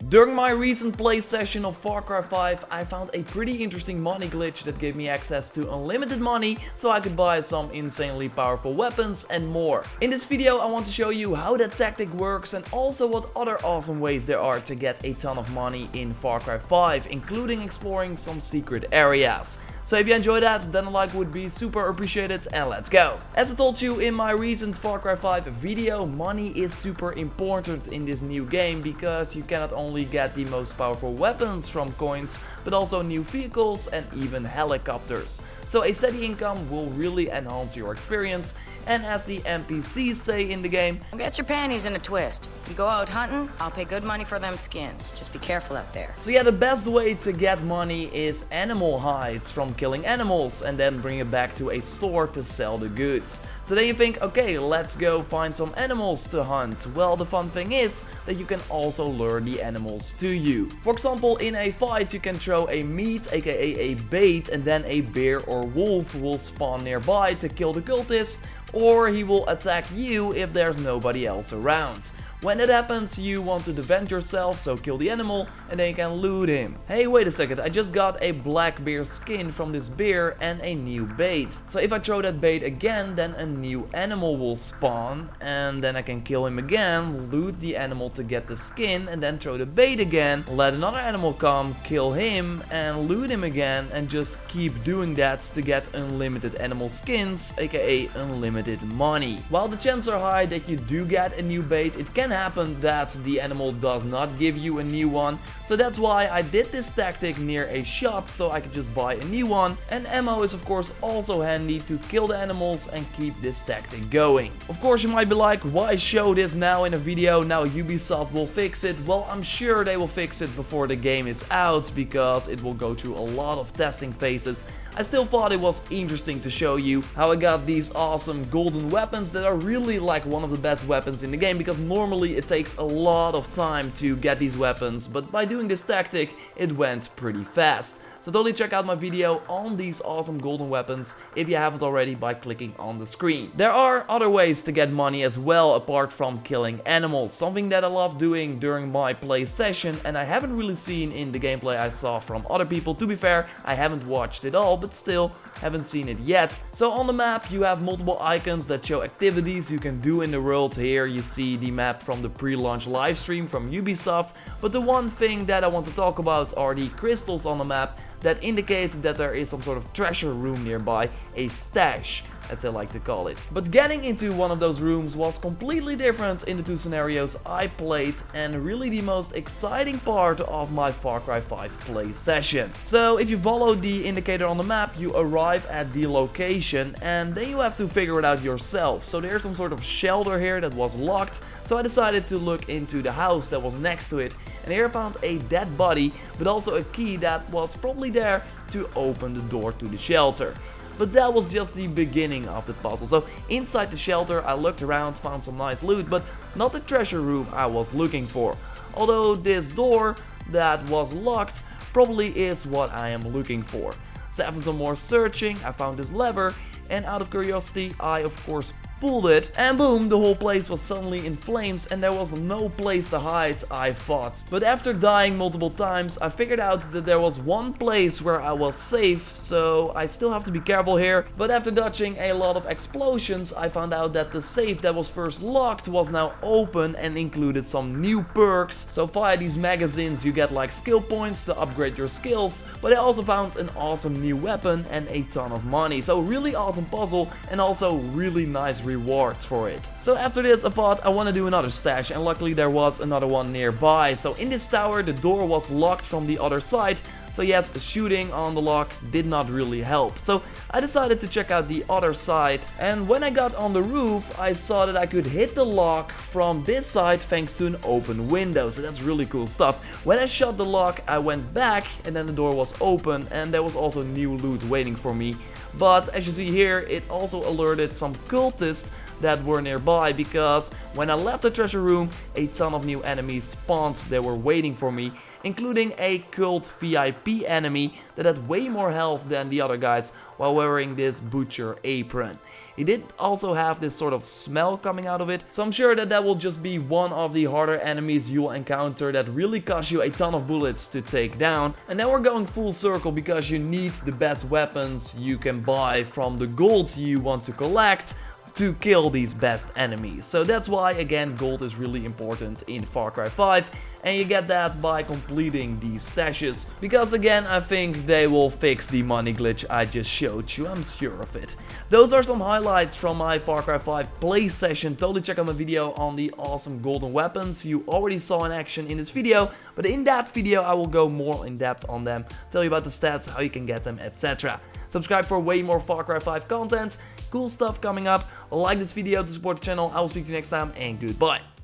During my recent play session of Far Cry 5, I found a pretty interesting money glitch that gave me access to unlimited money so I could buy some insanely powerful weapons and more. In this video I want to show you how that tactic works and also what other awesome ways there are to get a ton of money in Far Cry 5, including exploring some secret areas. So if you enjoyed that, then a like would be super appreciated, and let's go! As I told you in my recent Far Cry 5 video, money is super important in this new game because you cannot only get the most powerful weapons from coins, but also new vehicles and even helicopters. So a steady income will really enhance your experience, and as the NPCs say in the game, get your panties in a twist. You go out hunting, I'll pay good money for them skins. Just be careful out there. So yeah, the best way to get money is animal hides from killing animals and then bring it back to a store to sell the goods. So then you think, okay, let's go find some animals to hunt. Well, the fun thing is that you can also lure the animals to you. For example, in a fight you can throw a meat, aka a bait, and then a bear or wolf will spawn nearby to kill the cultist, or he will attack you if there's nobody else around. When it happens, you want to defend yourself, so kill the animal and then you can loot him. Hey, wait a second, I just got a black bear skin from this bear and a new bait. So if I throw that bait again, then a new animal will spawn and then I can kill him again, loot the animal to get the skin and then throw the bait again, let another animal come, kill him and loot him again, and just keep doing that to get unlimited animal skins, aka unlimited money. While the chances are high that you do get a new bait, it can happen that the animal does not give you a new one, so that's why I did this tactic near a shop so I could just buy a new one, and ammo is of course also handy to kill the animals and keep this tactic going. Of course you might be like, why show this now in a video, now Ubisoft will fix it? Well, I'm sure they will fix it before the game is out because it will go through a lot of testing phases. I still thought it was interesting to show you how I got these awesome golden weapons that are really like one of the best weapons in the game, because normally it takes a lot of time to get these weapons, but by doing this tactic it went pretty fast. So totally check out my video on these awesome golden weapons if you haven't already by clicking on the screen. There are other ways to get money as well apart from killing animals, something that I love doing during my play session and I haven't really seen in the gameplay I saw from other people. To be fair, I haven't watched it all, but still haven't seen it yet. So on the map you have multiple icons that show activities you can do in the world. Here you see the map from the pre-launch livestream from Ubisoft, but the one thing that I want to talk about are the crystals on the map that indicate that there is some sort of treasure room nearby, a stash, as they like to call it. But getting into one of those rooms was completely different in the two scenarios I played, and really the most exciting part of my Far Cry 5 play session. So if you follow the indicator on the map, you arrive at the location and then you have to figure it out yourself. So there's some sort of shelter here that was locked, so I decided to look into the house that was next to it, and here I found a dead body, but also a key that was probably there to open the door to the shelter. But that was just the beginning of the puzzle. So inside the shelter I looked around, found some nice loot, but not the treasure room I was looking for. Although this door that was locked probably is what I am looking for. So after some more searching I found this lever, and out of curiosity I of course pulled it, and boom, the whole place was suddenly in flames and there was no place to hide, I thought. But after dying multiple times I figured out that there was one place where I was safe, so I still have to be careful here. But after dodging a lot of explosions I found out that the safe that was first locked was now open and included some new perks. So via these magazines you get like skill points to upgrade your skills, but I also found an awesome new weapon and a ton of money. So really awesome puzzle and also really nice rewards for it. So after this I thought I want to do another stash, and luckily there was another one nearby. So in this tower the door was locked from the other side, so yes, shooting on the lock did not really help. So I decided to check out the other side, and when I got on the roof I saw that I could hit the lock from this side thanks to an open window, so that's really cool stuff. When I shot the lock I went back and then the door was open and there was also new loot waiting for me. But as you see here, it also alerted some cultists that were nearby, because when I left the treasure room a ton of new enemies spawned that were waiting for me, including a cult VIP enemy that had way more health than the other guys while wearing this butcher apron. He did also have this sort of smell coming out of it, so I'm sure that that will just be one of the harder enemies you will encounter that really cost you a ton of bullets to take down. And then we're going full circle because you need the best weapons you can buy from the gold you want to collect to kill these best enemies. So that's why, again, gold is really important in Far Cry 5, and you get that by completing these stashes, because again, I think they will fix the money glitch I just showed you, I'm sure of it. Those are some highlights from my Far Cry 5 play session. Totally check out my video on the awesome golden weapons you already saw in action in this video, but in that video I will go more in depth on them, tell you about the stats, how you can get them, etc. Subscribe for way more Far Cry 5 content, cool stuff coming up. Like this video to support the channel. I will speak to you next time, and goodbye.